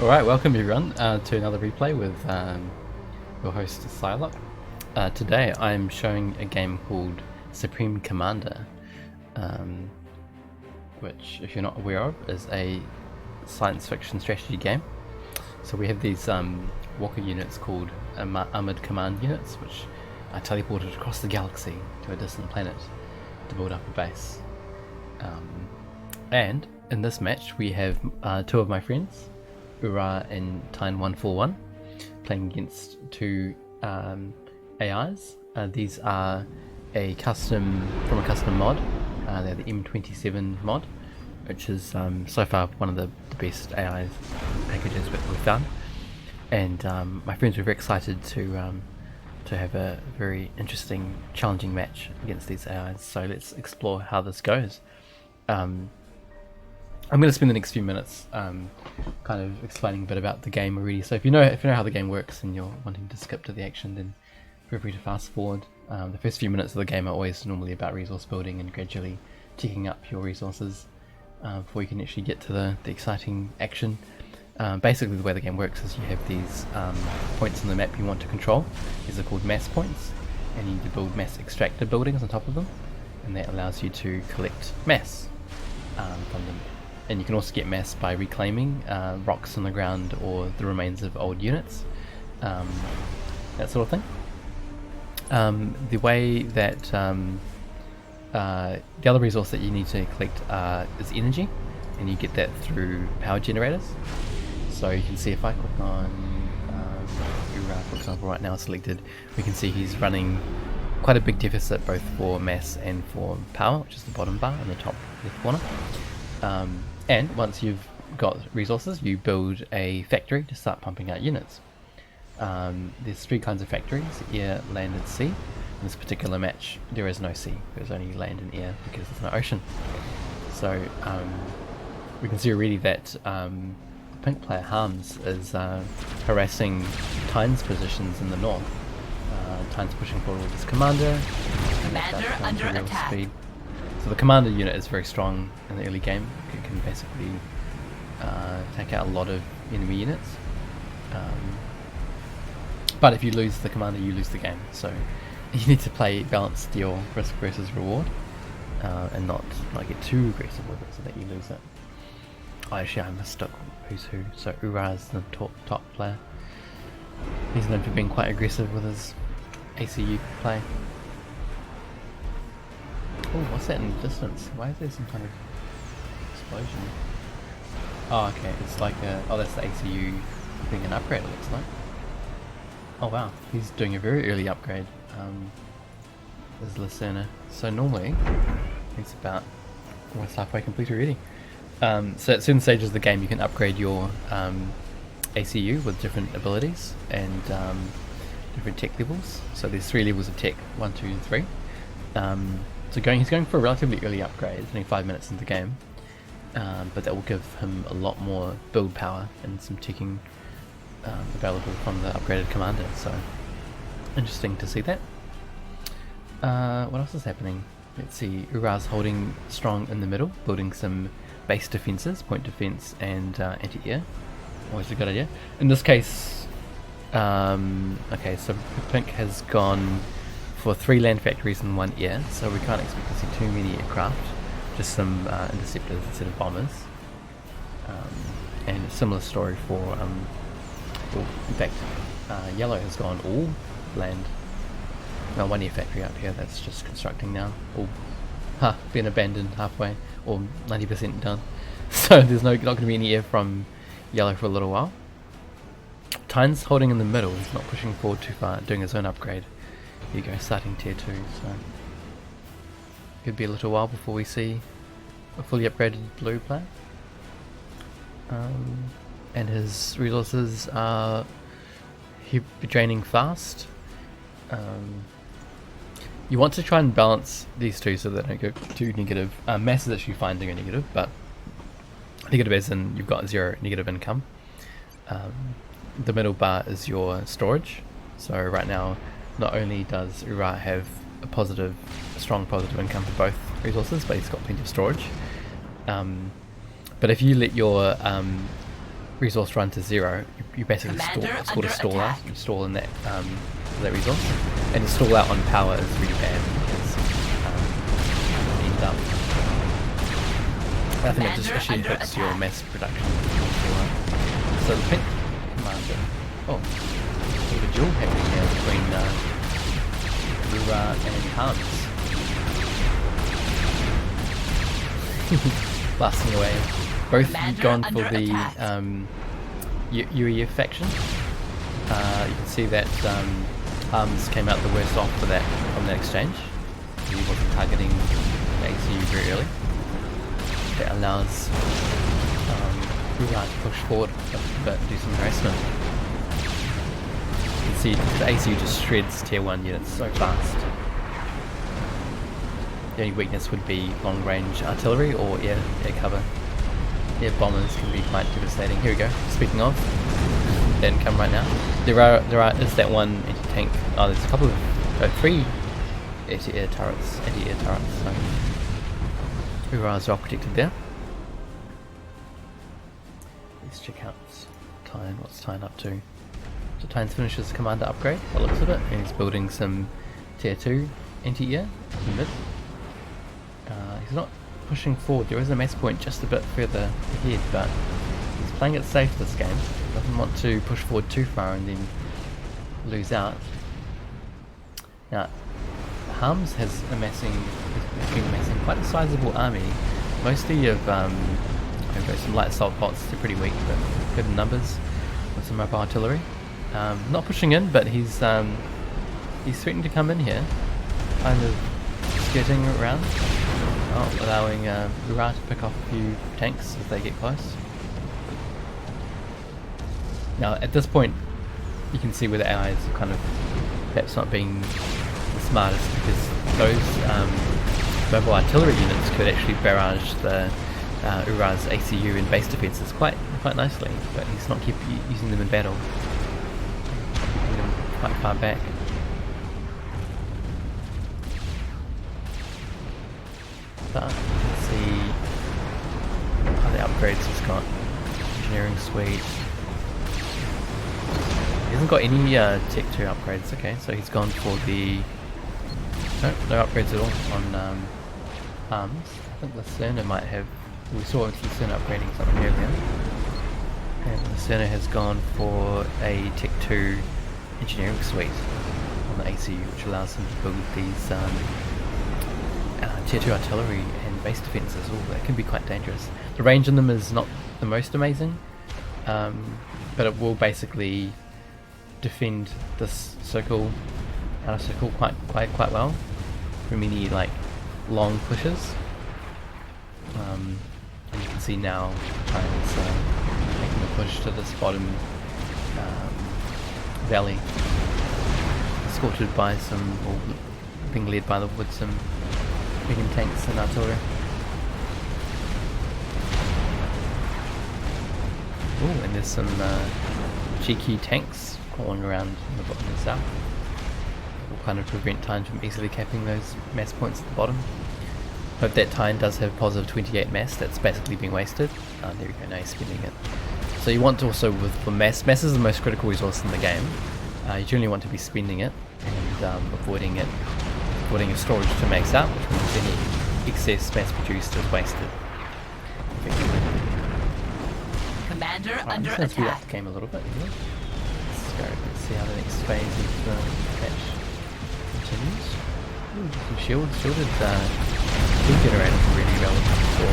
Alright, welcome everyone to another replay with your host Psylocke. Today I'm showing a game called Supreme Commander, which, if you're not aware of, is a science fiction strategy game. So we have these walker units called armored command units, which are teleported across the galaxy to a distant planet to build up a base. And in this match we have two of my friends, Ura and Tyne141, playing against two AIs. These are from a custom mod. They're the M27 mod, which is so far one of the best AI packages that we've found. And my friends were very excited to have a very interesting, challenging match against these AIs. So let's explore how this goes. I'm going to spend the next few minutes kind of explaining a bit about the game already. So if you know how the game works and you're wanting to skip to the action, then feel free to fast forward. The first few minutes of the game are always normally about resource building and gradually ticking up your resources before you can actually get to the exciting action. Basically the way the game works is you have these points on the map you want to control. These are called mass points, and you need to build mass extractor buildings on top of them, and that allows you to collect mass from them. And you can also get mass by reclaiming rocks on the ground or the remains of old units, that sort of thing. The way that the other resource that you need to collect is energy, and you get that through power generators. So you can see if I click on Ura, for example, right now selected, we can see he's running quite a big deficit both for mass and for power, which is the bottom bar in the top left corner. And once you've got resources, you build a factory to start pumping out units. There's three kinds of factories: air, land and sea. In this particular match there is no sea, there's only land and air because there's no ocean. So we can see already that the pink player Harms is harassing Tyne's positions in the north. Tyne's pushing forward with his commander. Commander under attack. Speed. So the commander unit is very strong in the early game. It can basically take out a lot of enemy units. But if you lose the commander, you lose the game. So you need to play balanced deal, risk versus reward, and not get too aggressive with it so that you lose it. Oh, actually, I mistook who's who. So Ura is the top player. He's known for being quite aggressive with his ACU play. Oh, what's that in the distance? Why is there some kind of explosion? Oh, okay, it's like that's the ACU being an upgrade, it looks like. Oh wow, he's doing a very early upgrade. There's Lyserna. So normally, he's about almost halfway complete already. So at certain stages of the game you can upgrade your ACU with different abilities and different tech levels. So there's 3 levels of tech, 1, 2 and 3. So he's going for a relatively early upgrade, it's only 5 minutes into the game, but that will give him a lot more build power and some ticking available from the upgraded commander, so interesting to see that. What else is happening? Let's see, Ura's holding strong in the middle, building some base defenses, point defense and anti-air. Always a good idea. In this case, okay, so Pink has gone for 3 land factories and 1 air, so we can't expect to see too many aircraft, just some interceptors instead of bombers. And a similar story for, well, in fact, Yellow has gone all land. No, 1 air factory up here that's just constructing now, all been abandoned halfway, or 90% done. So there's not going to be any air from Yellow for a little while. Tyne's holding in the middle, he's not pushing forward too far, doing his own upgrade. Here you go, starting tier 2, so could be a little while before we see a fully upgraded blue player. And his resources are draining fast. You want to try and balance these two so they don't go too negative. Mass is actually fine to go negative, but negative as in you've got 0 negative income. The middle bar is your storage, so right now not only does Ura have a strong positive income for both resources, but he's got plenty of storage. But if you let your resource run to 0, you basically stall. Commander It's called a under stall out. attack. You stall in that resource, and the stall out on power is really bad because end up. I think it just Commander actually under hurts your attack. mass production. So the pink commander. Oh, we have a duel happening here between Rura and Hans. Blasting away. Both Commander gone for under the attack. UEF faction. You can see that Hans came out the worst off for that from that exchange. He wasn't targeting the ACU very early. That allows Rura to push forward but do some harassment. You can see the ACU just shreds tier 1 units so fast. The only weakness would be long range artillery or air cover. Air bombers can be quite devastating. Here we go. Speaking of, they didn't come right now. Is that one anti-tank. Oh, there's a couple of 3 anti-air turrets. So Rura's well protected there. Let's check out Tyne. What's Tyne up to? So Tyne's finished his commander upgrade, by the looks of it, and he's building some tier 2 anti-air in the mid. He's not pushing forward. There is a mass point just a bit further ahead, but he's playing it safe this game. Doesn't want to push forward too far and then lose out. Now, Harms has been amassing quite a sizable army, mostly of some light assault bots. They're pretty weak, but good in numbers with some mobile artillery. Not pushing in, but he's threatening to come in here, kind of skirting around. Allowing Rura to pick off a few tanks as they get close. Now at this point you can see where the allies are kind of perhaps not being the smartest, because those mobile artillery units could actually barrage the Rura's ACU and base defences quite nicely, but he's not keep using them in battle. Keeping them quite far back. But let's see other upgrades he's got. Engineering suite. He hasn't got any Tech 2 upgrades. Okay, so he's gone for the no upgrades at all on arms. I think Lacerna might have. We saw Lacerna upgrading something earlier, and Lacerna has gone for a Tech 2 engineering suite on the ACU, which allows him to build these tier 2 artillery and base defences. Oh, that can be quite dangerous. The range in them is not the most amazing, but it will basically defend this outer circle quite well from any like long pushes. And you can see now Tyne's making the push to this bottom valley, escorted by being led by with some medium tanks and artillery. Oh, and there's some cheeky tanks crawling around in the bottom and south. Will kind of prevent Tyne from easily capping those mass points at the bottom. Hope that Tyne does have positive 28 mass. That's basically being wasted. There we go. Now he's spending it. So you want to also for mass is the most critical resource in the game. You generally want to be spending it and avoiding your storage to max out, which means any excess mass produced is wasted. Commander Right, under I'm just going to speed up attack. the game a little bit here. Let's see how the next phase of the match continues. Ooh, some shielded shield generators are really relevant for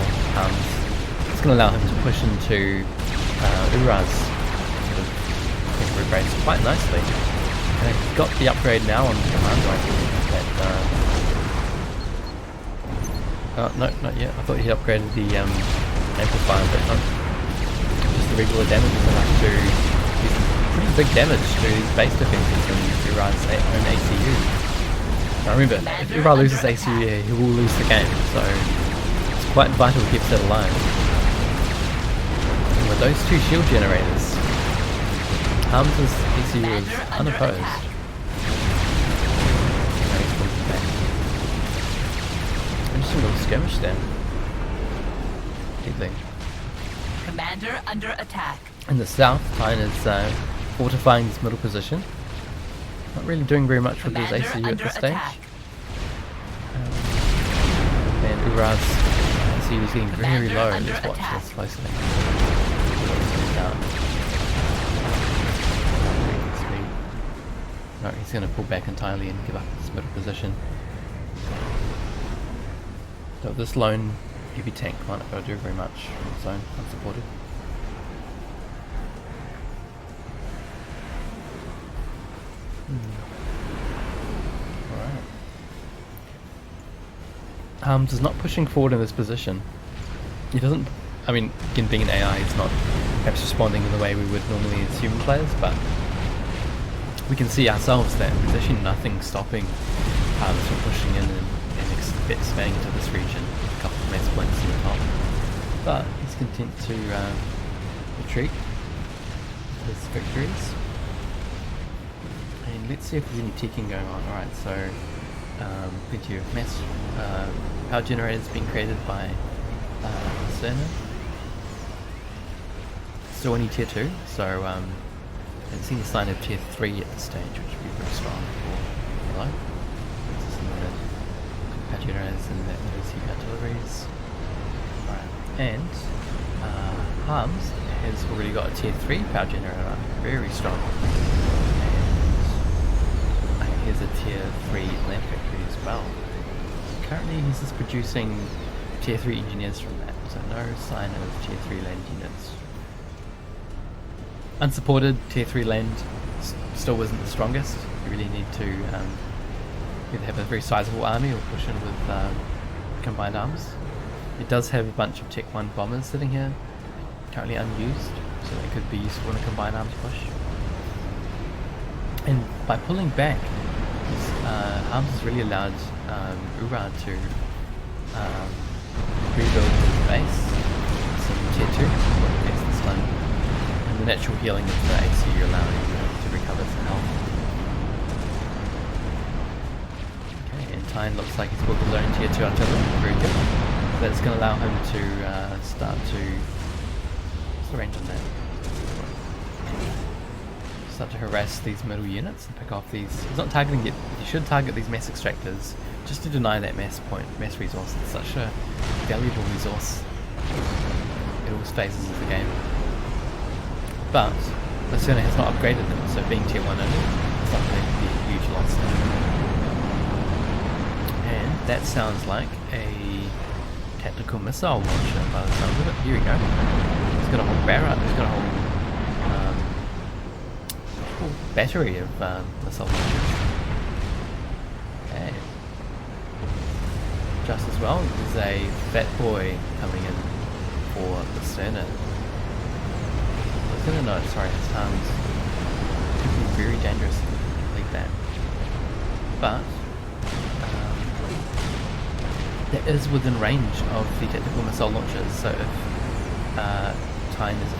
it's going to allow him to push into Ura's sort of temporary base quite nicely. And he's got the upgrade now on the commander, I think. No, not yet. I thought he upgraded the amplifier, but not just the regular damage. So I have to do some pretty big damage to these base defenses and Ura's own ACU. Now remember, if Ura loses ACU here, he will lose the game, so it's quite vital he keeps that alive. And with those two shield generators, Harms' ACU is unopposed. Interesting little skirmish there. Deadly. Commander under attack. In the south, Tyne is fortifying his middle position. Not really doing very much with his Commander ACU at under this stage. attack. And Urad's ACU is getting very Commander low. under Let's watch attack. this closely. Down. Speed. No, he's going to pull back entirely and give up his middle position. So this lone heavy tank might not be able to do very much on its own, unsupported. Alright. Harms is not pushing forward in this position. He doesn't, I mean, again, being an AI, he's not perhaps responding in the way we would normally as human players, but we can see ourselves that there's actually nothing stopping Harms from pushing in and expanding into this region. A couple of mass points in the top. But he's content to retreat with his victories. And let's see if there's any ticking going on. Alright, so plenty of mass power generators being created by Cerner. Still only tier 2, so I haven't seen the sign of tier 3 at this stage, which would be very strong for Hello. Power generators and that those heat artilleries. Right. And Harms has already got a tier 3 power generator, very strong. And here's a tier 3 land factory as well. Currently he's just producing tier 3 engineers from that, so no sign of tier 3 land units. Unsupported tier 3 land still wasn't the strongest. You really need to either have a very sizable army or push in with combined arms. It does have a bunch of Tech 1 bombers sitting here, currently unused, so they could be useful in a combined arms push. And by pulling back, Arms has really allowed Urad to rebuild his base, some tier 2, against this time, and the natural healing of the ACU allowing him to recover some health. Tyne looks like he's built his own tier 2 artillery, very good. That's going to allow him to start to... what's the range on that? Start to harass these middle units and pick off these... He's not targeting it, he should target these mass extractors just to deny that mass resource. It's such a valuable resource in all phases of the game. But Lacerna has not upgraded them, so being tier 1 only, it's not going to be a huge loss there. And that sounds like a tactical missile launcher by the sound of it. Here we go. He's got a whole barrel, he's got a whole battery of missile launchers. Okay. Just as well, there's a fat boy coming in for Lacerna. No, sorry, his arms could be very dangerous if we complete that. But that is within range of the tactical missile launchers, so if Tyne is a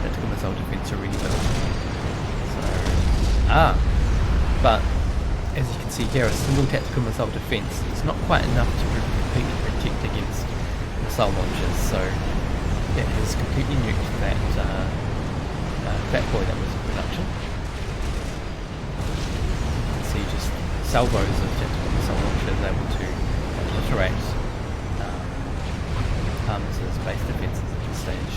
tactical missile defense already built. So, but as you can see here, a single tactical missile defense is not quite enough to completely protect against missile launchers, so that has completely nuked that fat boy that was in production. You can see just salvos of tactical missile launchers able to obliterate Harms' base defences at this stage.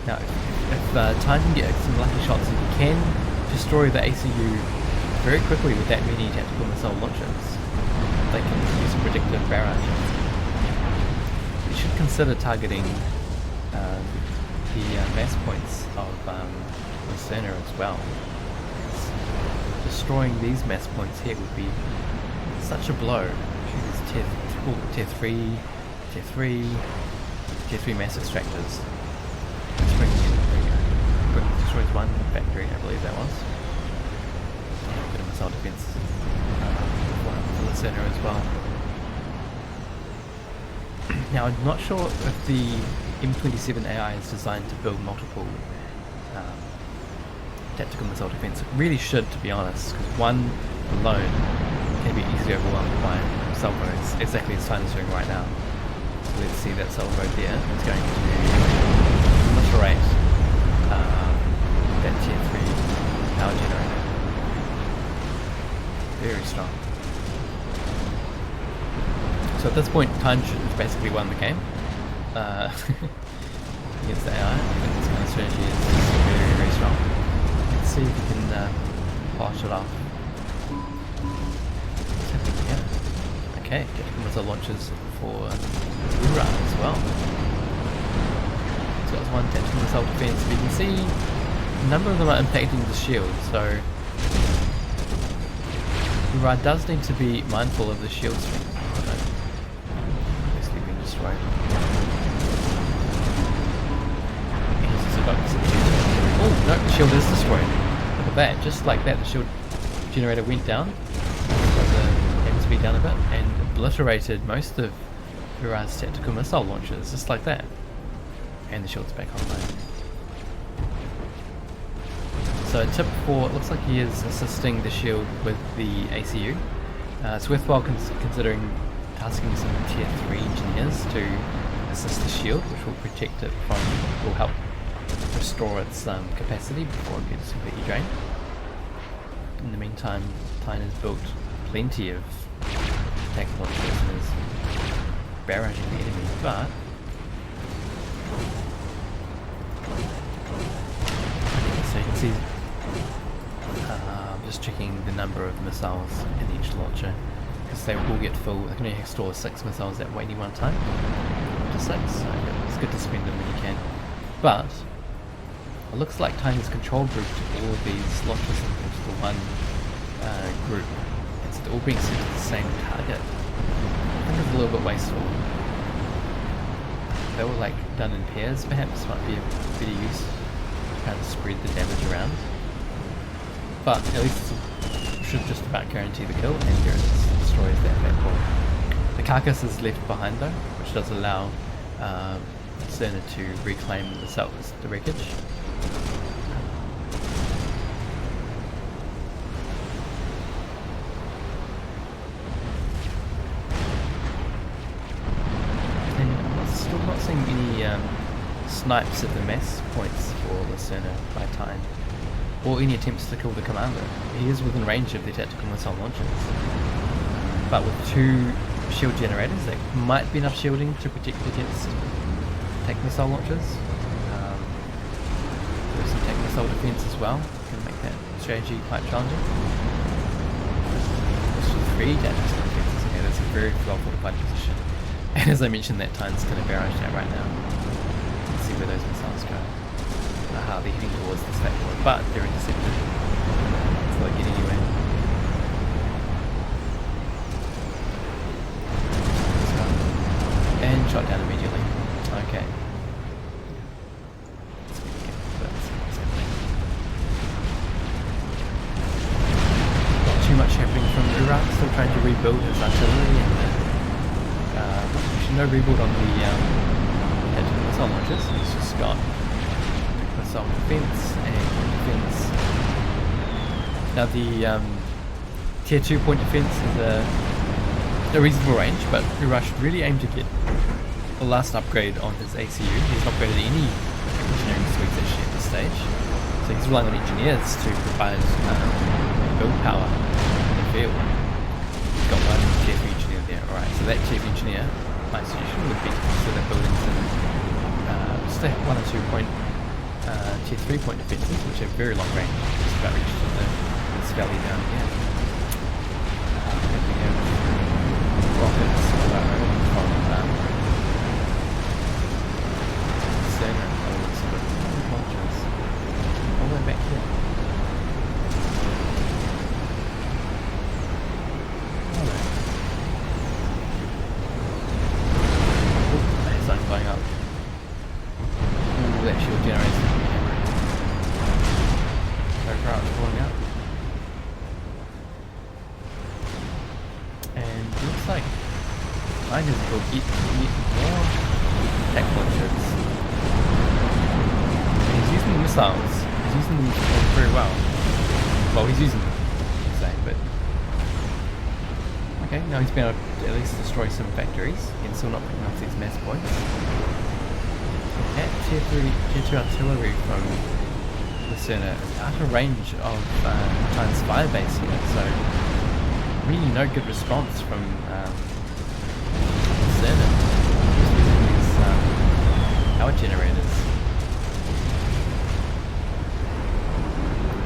Now, if Tyne can get some lucky shots, if he can destroy the ACU very quickly with that many tactical missile launchers, they can use a predictive barrage. You should consider targeting the mass points of Lacerna as well. Destroying these mass points here would be such a blow. There's tier 3 mass extractors. Destroys one factory, I believe that was. A bit of missile defense for Lacerna as well. Now, I'm not sure if the M27 AI is designed to build multiple tactical missile defense. It really should, to be honest, because one alone can be easily overwhelmed by salvos, exactly as Tyne is doing right now. So let's see that salvo there. It's going to obliterate that tier 3 power generator. Very strong. So at this point, Time has basically won the game against the AI. I think this kind of strategy is very, very strong. Let's see if we can polish it off. What's happening here? Okay, tactical missile launches for Ura as well. So that's one tactical missile defense. You can see a number of them are impacting the shield, so Ura does need to be mindful of the shield strength. Basically being destroyed. Oh no, the shield is destroyed. Look at that, just like that, the shield generator went down. Got the aim speed down a bit and obliterated most of Ura's tactical missile launchers, just like that. And the shield's back online. So tip 4, it looks like he is assisting the shield with the ACU. It's worthwhile considering tasking some tier 3 engineers to assist the shield, which will protect it from, will help restore its capacity before it gets completely drained. In the meantime, Tyne has built plenty of tactical launchers and is barraging the enemy, but so you can see just checking the number of missiles in each launcher, because they will get full. They can only store 6 missiles at any one time, up to 6, so it's good to spend them when you can. But it looks like Tyne has control grouped all of these launchers into the one group, and so they're all being sent to the same target. I think it's a little bit wasteful. If they were like done in pairs, perhaps might be a better use to kind of spread the damage around. But at least it should just about guarantee the kill, and here it destroys that platform. The carcass is left behind though, which does allow Cerner to reclaim the wreckage. And I'm still not seeing any snipes at the mass points for the Cerner by Tyne, or any attempts to kill the commander. He is within range of the tactical missile launchers, but with 2 shield generators that might be enough shielding to protect against tactical missile launchers. There's some tactical missile defense as well, can make that strategy quite challenging. There's 3 tactical defenses here. That's a very well fortified position, and as I mentioned, that Tyne's going to barrage that right now. Let's see where those missiles go. They're heading towards this platform, but they're intercepted, so they get anywhere. And shot down immediately. Okay. Not too much happening from Iraq, still trying to rebuild his artillery, and actually no rebuild on the tactical missile launchers. He's just got missile defense and point defense. Now the tier 2 point defense is a reasonable range, but Ura should really aim to get the last upgrade on his ACU. He's not upgraded any engineering suites actually at this stage, so he's relying on engineers to provide build power in the field. He's got one chief engineer there. Alright, so that chief engineer, my suggestion would be to consider building some just 1 or 2 point tier 3 point defenses, which have very long range, just about reach to this valley down here. And we have rockets from Cerner and launchers all the way back here. There's something going up. Ooh, that shield generates crowd pulling out. And it looks like Tyne has built yet more tech launchers. And he's using the missiles. He's using them very well. Well, he's using them, I should say, but okay, now he's been able to at least destroy some factories and still not picking up these mass points. at tier 2 artillery from the Cerner is out of range of Titan's fire base here, so really no good response from the Cerner using these power generators.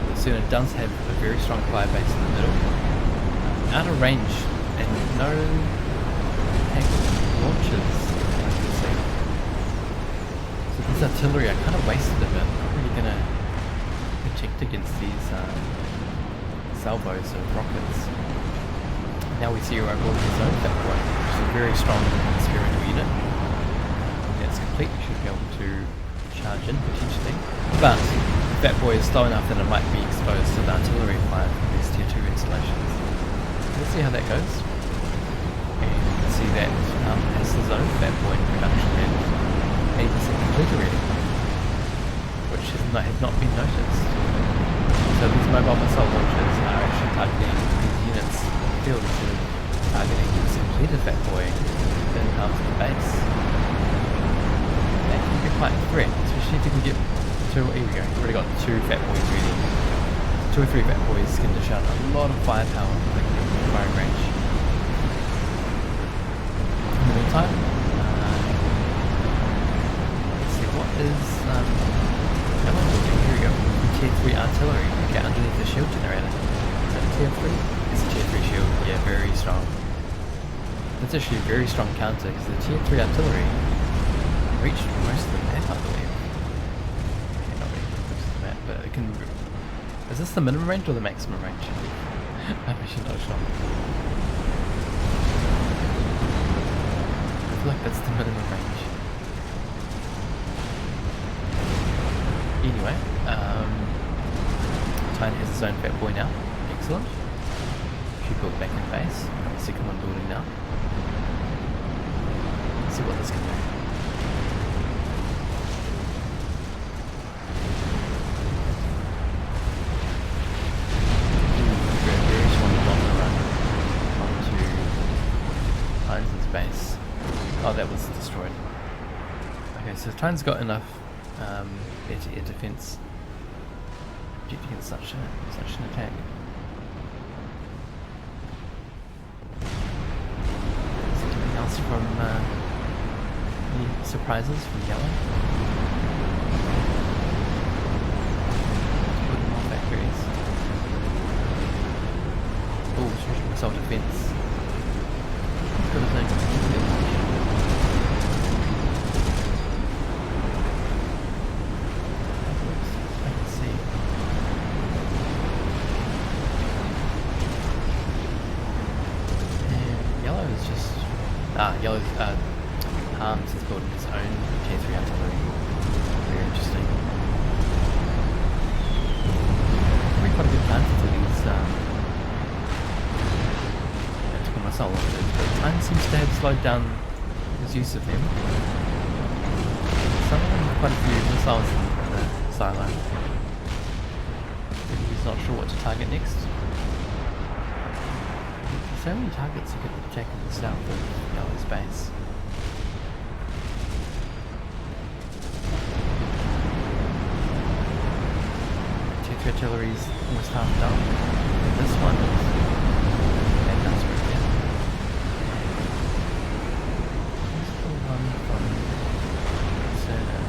The Cerner does have a very strong fire base in the middle, out of range, and no tank launches, I can see. So this artillery I kind of wasted a bit. Not really going to protect against these salvos of rockets. Now we see our overall zone that way, which is a very strong experimental unit. That's complete, we should be able to charge in potentially. But if that boy is slow enough, then it might be exposed to the artillery fire from these tier 2 installations. Let's see how that goes. And you can see that has the zone for that boy in production and 80% complete already, which has not been noticed. So these mobile missile launchers are actually targeting these units in the field instead of targeting this completed fat boy in half the base. That can be quite a threat, especially if you can get two. Here we go, we've already got 2 fat boys ready. 2 or 3 fat boys can dish out a lot of firepower like firing range. In the meantime, let's see what is Yellow building. Here we go. Tier 3 artillery. Okay, underneath the shield generator. Is that tier 3? It's a tier 3 shield. Yeah, very strong. That's actually a very strong counter because the tier 3 artillery reached most of the map, I believe. Okay, not really most of the map, but it can. Is this the minimum range or the maximum range? I'm actually not sure. I feel like that's the minimum range. Anyway, Titan has his own fat boy now. Excellent. Should build back in base. Got the second one building now. Let's see what this can do. Very strong bomber run onto Titan's base. Oh, that was destroyed. Okay, so Titan's got enough air-to-air defense against such an attack. Is there anything else from any surprises from Yellow? Building more factories. Oh, switching missile defense. Good as thing. Yellow's Arms is building his own tier 3 artillery. Very interesting. Probably quite a good plan for these tactical missile launchers, but time seems to have slowed down his use of them. Some of them have quite a few missiles in the silo. Maybe he's not sure what to target next. So many targets you could attack in the south of Yellow's base. Tier 2 artillery's almost half done. And this one is industrial, yeah. Where's the one from Cerner?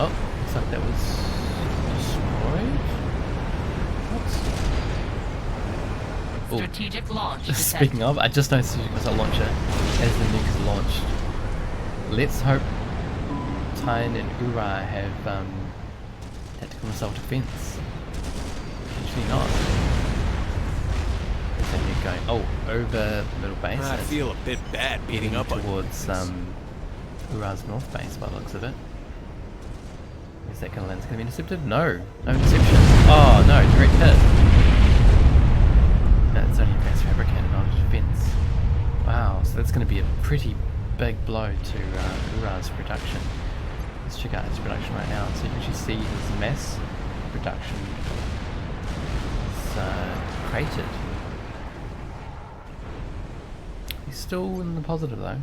Oh, looks like that was destroyed. What? Strategic launch. Speaking of, I just noticed it was a launcher as the nuke is launched. Let's hope Tyne and Ura have tactical missile defense. Potentially not. Where's that nuke going? Oh, over middle base. I feel a bit bad beating up towards Ura's north base by the looks of it. Is that gonna land? It's gonna be intercepted? No. No interception. Oh no, direct hit. That's only a fast fabricated, not a defense. Wow, so that's gonna be a pretty big blow to Ura's production. Let's check out his production right now. So you can actually see his mass production is cratered. He's still in the positive though.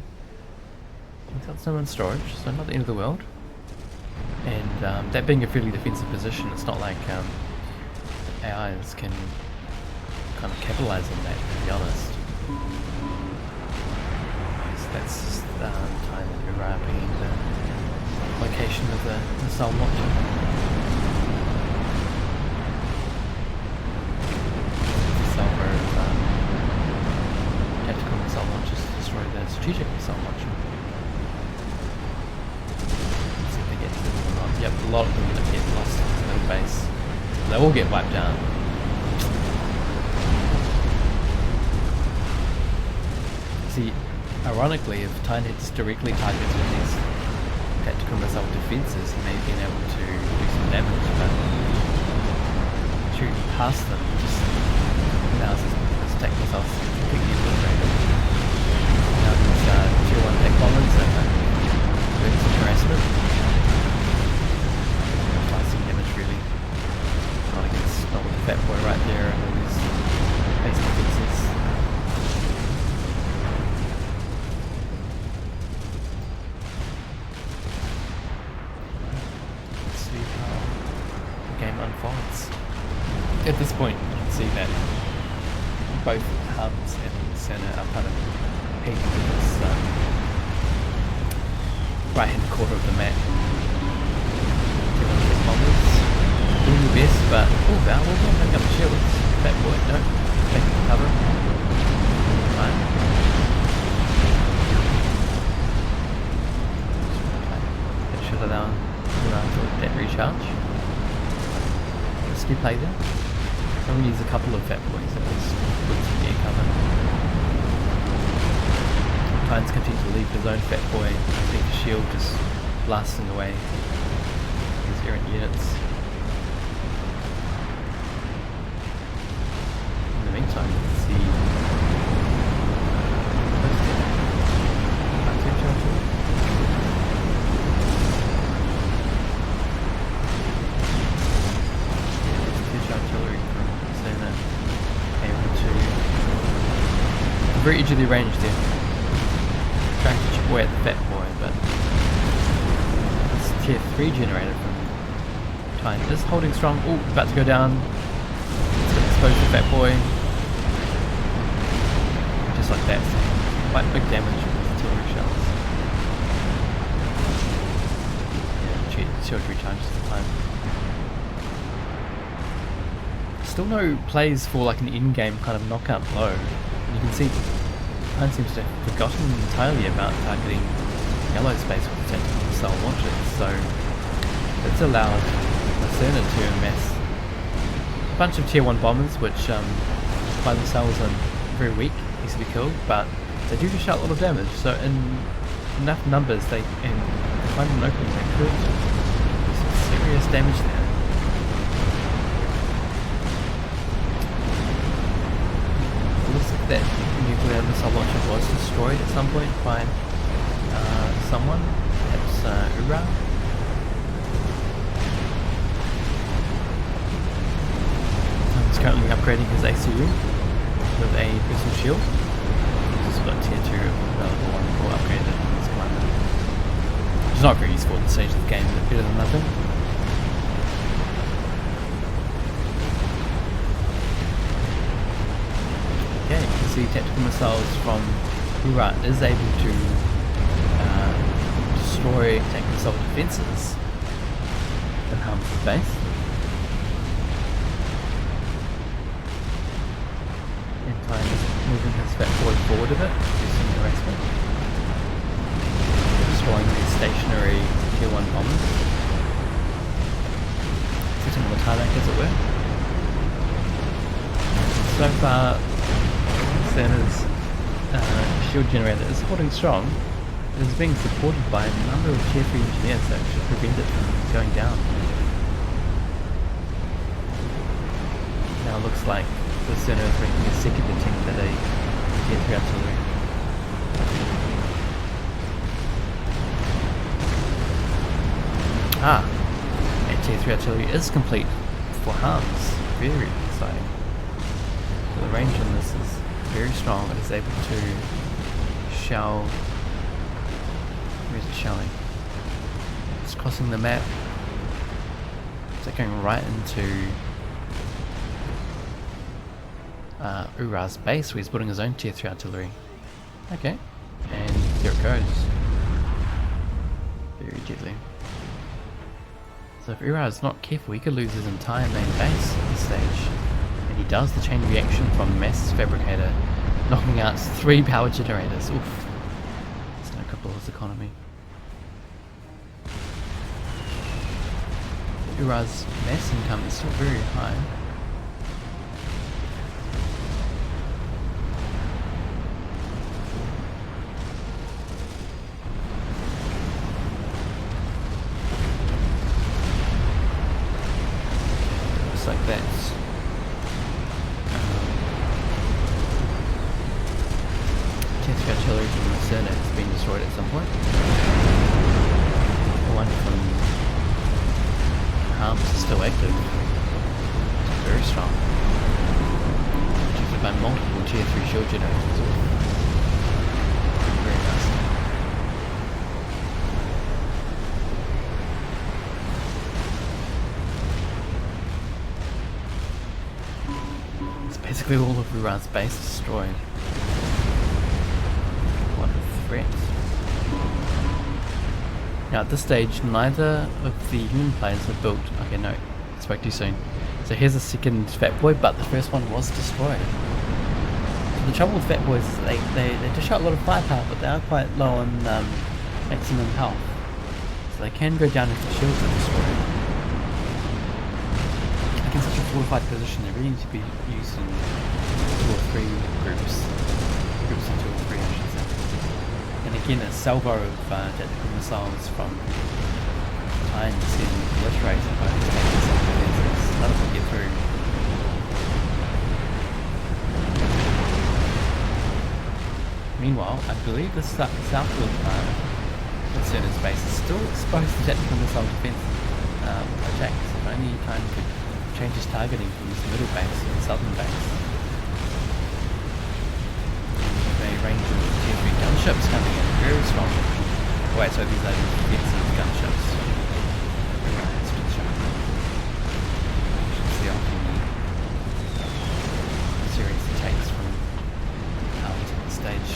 He's got some in storage, so not the end of the world. And that being a fairly defensive position, it's not like AIs can kind of capitalize on that, to be honest. So that's just time that we're being the location of the missile launcher. Tactical missile launchers to destroy the strategic missile launcher. See if they get to them or not. Yep, a lot of them that get lost in the little base. They all get wiped out. See, ironically, if Tyne had directly targeted these tactical missile defences, he may have been able to do some damage, but shooting past them just allows his tech missiles to be completely obliterated. Now these tier 1 tech bombers are doing some harassment. Slicing damage really. Not with the fat boy right there and all these base defences. Unfolds. At this point you can see that both hubs and the center are kind of pegged to this right hand corner of the map. Bombers doing your best, but oh wow, we're going to pick up the shields. That boy, no, back to cover. Fine. That should allow that recharge. Risky play there. I'm going to use a couple of fat boys at least with some air cover. Tyne's continues to leave his own fat boy. I think the shield just blasting away his errant units. In the meantime, you can see very easily ranged there. Trying to chip away at the fat boy, but this tier 3 generator from Tyne is holding strong. Oh, about to go down. It's going to expose the fat boy. Just like that. Quite big damage with artillery shells. Yeah, shield recharges the time. Still no plays for like an in-game kind of knockout blow. You can see Tyne seems to have forgotten entirely about targeting yellow space with the tactical missile launchers, so it's allowed Lacerna to amass a bunch of tier 1 bombers which by themselves are very weak, easily killed, but they do dish out a lot of damage, so in enough numbers they can find an opening they could do some serious damage there. That nuclear missile launcher was destroyed at some point by someone, perhaps Ura. He's currently upgrading his ACU with a personal shield. He's just got tier 2 available or upgraded in his climate. Which is not very useful at this stage of the game, but better than nothing. Okay, you can see tactical missiles from Ura is able to destroy tactical missile defences and harm the base. And Tyne is moving his fat boy forward a bit, do some harassment. Destroying these stationary tier 1 bombers. Sitting on the tarmac as it were. So far Lacerna's shield generator is holding strong. It is being supported by a number of tier 3 engineers that should prevent it from going down. Now it looks like the Cerner is making a second attempt at a Tier 3 artillery. A Tier 3 artillery is complete for Hans. Very exciting. So the range on this is very strong. It is able to shell. Where is it shelling? It's crossing the map. It's going right into Ura's base, where he's building his own Tier 3 artillery. Okay, and there it goes. Very deadly. So if Ura is not careful, he could lose his entire main base at this stage. And he does the chain reaction from Mass Fabricator, knocking out 3 power generators. Oof. It's gonna cripple his economy. Ura's mass income is still very high. Looks like that's Tier artillery from the Cerner has been destroyed at some point. The one from Harms is still active. Very strong. Protected by multiple Tier 3 shield generators. Very nice. It's basically all of Ura's base destroyed. What a threat. Now at this stage, neither of the human players have built... Okay, no, spoke too soon. So here's a second Fat Boy, but the first one was destroyed. So the trouble with Fat Boys is they dish out a lot of firepower, but they are quite low on maximum health. So they can go down if the shields are destroyed. Like in such a fortified position, they really need to be used in 2 or 3 groups. Groups of 2 or 3, I should say. And again, a salvo of tactical missiles from Times in obliterated by the defenses. None of them get through. Meanwhile, I believe the south of Cerner's base is still exposed to tactical missile defense attacks. If only time could change his targeting from this middle base to the southern base. A range of Tier 3 gunships coming in, very strong. Wait, so these are defensive gunships. That's been shown. You should see how many series it takes from to the stage.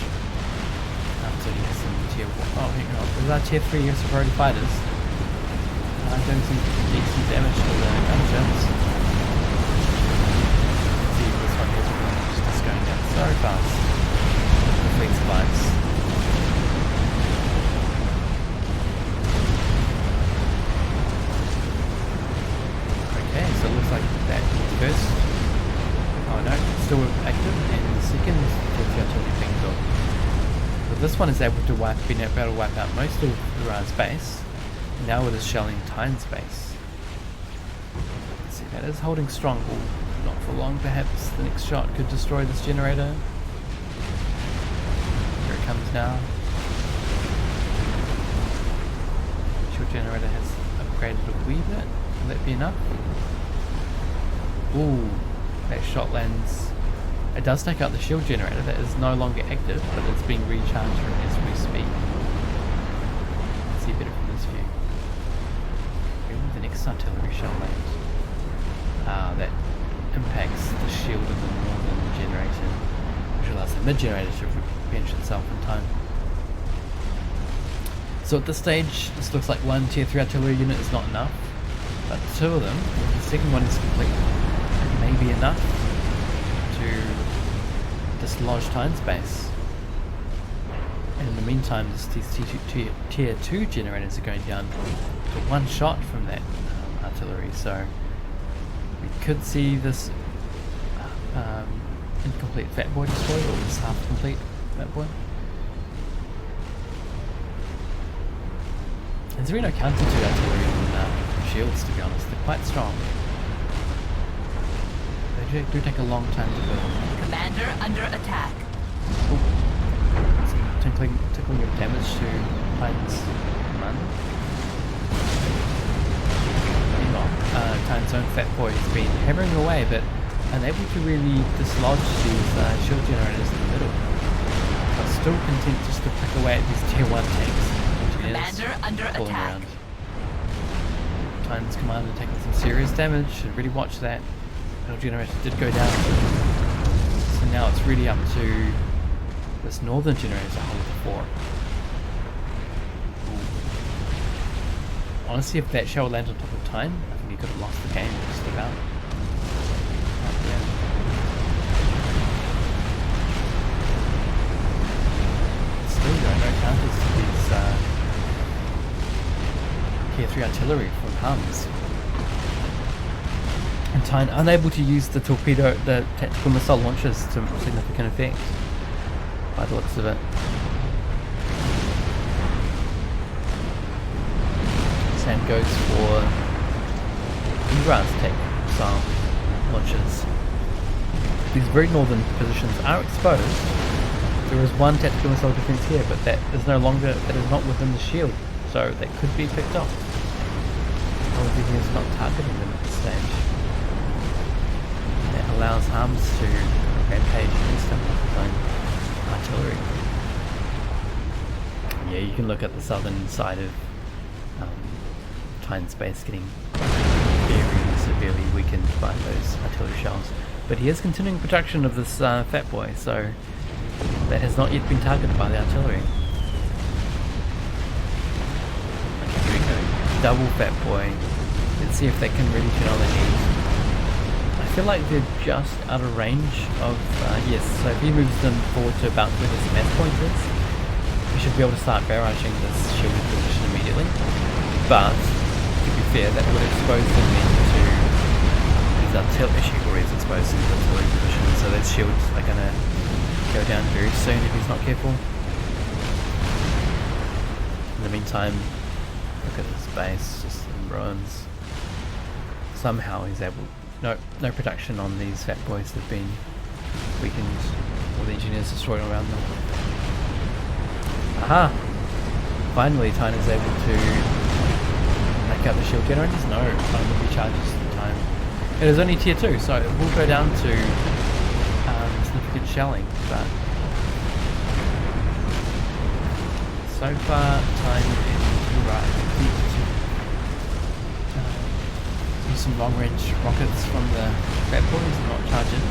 After he has some Tier 1. Oh, hang on. Those are Tier 3 superiority fighters. Doing some decent damage to the gunships. See, this one is just going down so fast. Fleet supplies. Okay, so it looks like that first. Oh no, it's still active, and the second Tier 2 artillery being built. So this one is able to been able to wipe out most of Ura's base. Now it is shelling Tyne's base. Let's see, that is holding strong. Ooh, not for long, perhaps. The next shot could destroy this generator. Here it comes now. Shield generator has upgraded a wee bit. Will that be enough? Ooh, that shot lands. It does take out the shield generator. That is no longer active, but it's being recharged as we speak. Let's see better from this view. Ooh, the next artillery shell lands. That impacts the shield of the northern generator, which allows the mid-generator to replenish itself in time. So at this stage, this looks like one Tier 3 artillery unit is not enough, but 2 of them, the second one is complete, it may be enough to dislodge Tyne's base. And in the meantime, these Tier 2 generators are going down to 1 shot from that artillery, so we could see this incomplete Fat Boy destroyed, or this half-complete Fat Boy. There's really no counter to artillery and shields, to be honest. They're quite strong. They do take a long time to build. Commander under attack. Tickling your damage to Titan's commander. Meanwhile, Titan's own Fat Boy has been hammering away, but unable to really dislodge these shield generators in the middle. But still content just to pick away at these tier 1 tanks. Commander under attack. Around. Titan's commander taking some serious damage. Should really watch that. Shield generator did go down. So now it's really up to this northern generator to hold the fort. Honestly, if that shell landed on top of Titan, I think he could have lost the game just about. Still, there are no counters to these tier 3 artillery from Hums. And Titan unable to use the tactical missile launchers to significant effect, by the looks of it. Same goes for Iran's tactical missile launchers. These very northern positions are exposed. There is one tactical missile defense here, but that is not within the shield, so that could be picked off. However, he is not targeting them at this stage. That allows Hums to rampage against him with his own artillery. Yeah, you can look at the southern side of Titan's base getting very severely weakened by those artillery shells. But he is continuing production of this Fat Boy, so that has not yet been targeted by the artillery. Okay, here we go. Double Fat Boy. Let's see if they can really turn on the heat. I feel like they're just out of range of... yes, so if he moves them forward to about where his mass point is, we should be able to start barraging this shielded position immediately. But, to be fair, that would expose them into his artillery. Actually, already exposed to his artillery position, so those shields are going to go down very soon if he's not careful. In the meantime, look at this base, just in ruins. Somehow he's able... No production on these Fat Boys. They've been weakened, all the engineers destroyed around them. Aha! Finally Titan is able to make out the shield generators. No, Titan will be charges the time. It is only tier 2, so it will go down to significant shelling, but so far Titan is right. Use some long range rockets from the Fat Boys, not charging.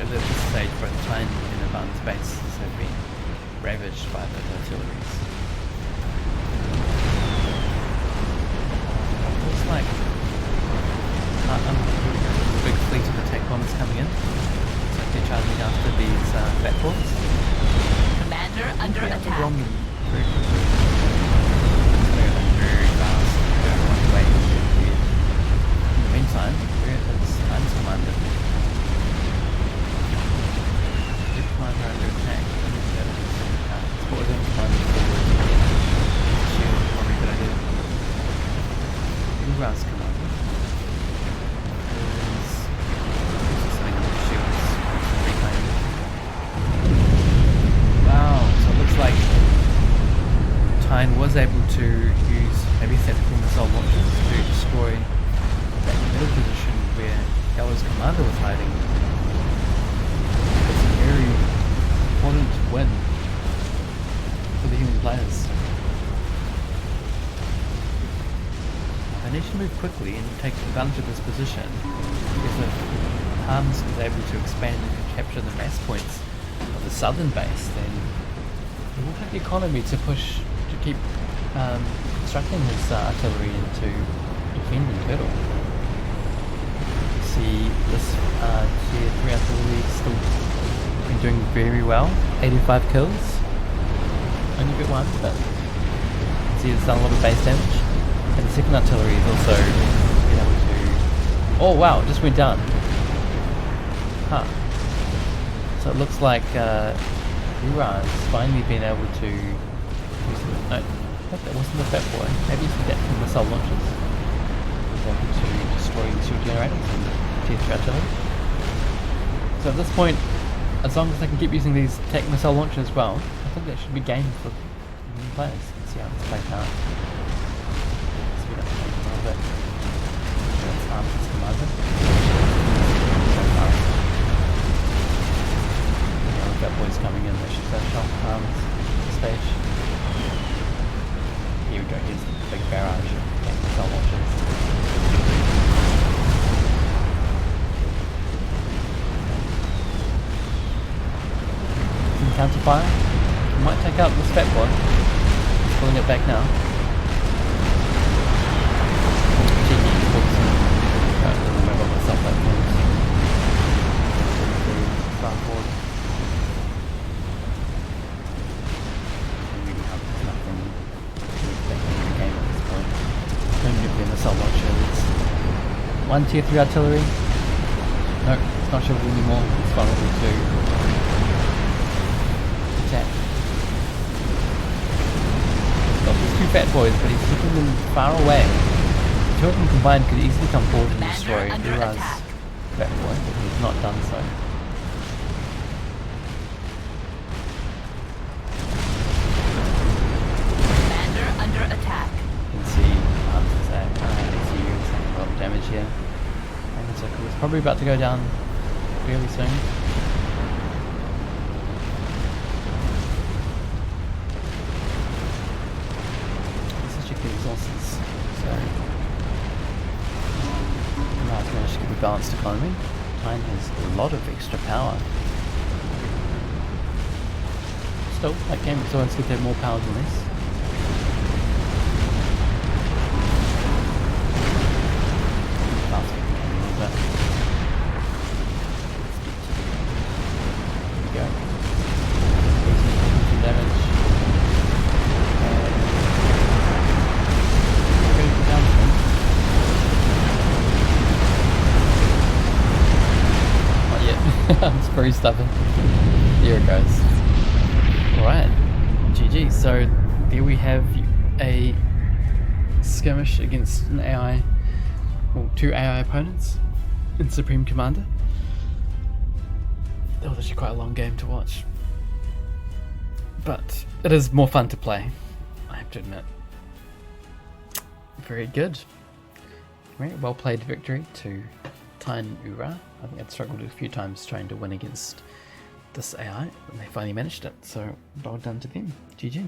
At this stage, both Titan and advanced bases have been ravaged by the artilleries. Looks like a big fleet of attack bombers coming in. Looks like they're charging after these Fat Boys. Commander under attack. Very quickly. Very fast. Don't want to wait. In the meantime, where is Titan's commander? Commander under attack. Support him, commander forward. Shield, probably a good idea. Uran's commander is setting up the shields. Reclaim. Wow, so it looks like Titan was able to use maybe tactical missile launchers to destroy that middle position where Yellow's commander was hiding. It's a very important win for the human players. They need to move quickly and take advantage of this position, because if Hums is able to expand and capture the mass points of the southern base, then it will take the economy to keep constructing his artillery and to defend the middle. See this tier 3 artillery still been doing very well. 85 kills. Only bit one, but see it's done a lot of base damage. And the second artillery is also been able to... Oh wow, it just went down. Huh. So it looks like Iran's finally been able to use... No, hope that wasn't the Fat Boy. Maybe it's the get from missile launches. Wanting to destroy the shield generators and tier 3 artillery. So at this point, as long as they can keep using these tech missile launchers well, I think that should be game for new players. Let's see how this plays out. Speed up the game a little bit. That's this commander. So fast. Yeah, with that boys coming in, they should start shot arms stage. Here we go, here's the big barrage of tech missile launchers. Counterfire. We might take out this fat boy. He's pulling it back now. Cheeky, he's focusing on the mobile missile platforms. Far forward. Really hard to nothing expecting in the game at this point. No nuclear missile launchers. One tier 3 artillery. No, it's not chivalry anymore. It's vulnerable to attack. Got these two fat boys, but he's keeping them far away. The two of them combined could easily come forward and destroy Ura's fat boy, but he's not done so. Commander under attack. You can see ACU is taking a lot of damage here. And the circle is probably about to go down fairly soon. Resources. So now it's managed to keep a balanced economy. Tyne has a lot of extra power. Still, that game is always good to have more power than this. Fast game a little bit. Here we go. Easy damage. It's very stubborn. Here it goes. Alright, GG. So there we have a skirmish against an AI, or two AI opponents in Supreme Commander. That was actually quite a long game to watch. But it is more fun to play, I have to admit. Very good. Very well played victory to Tyne Ura. I think I'd struggled a few times trying to win against this AI, and they finally managed it, so well done to them. GG.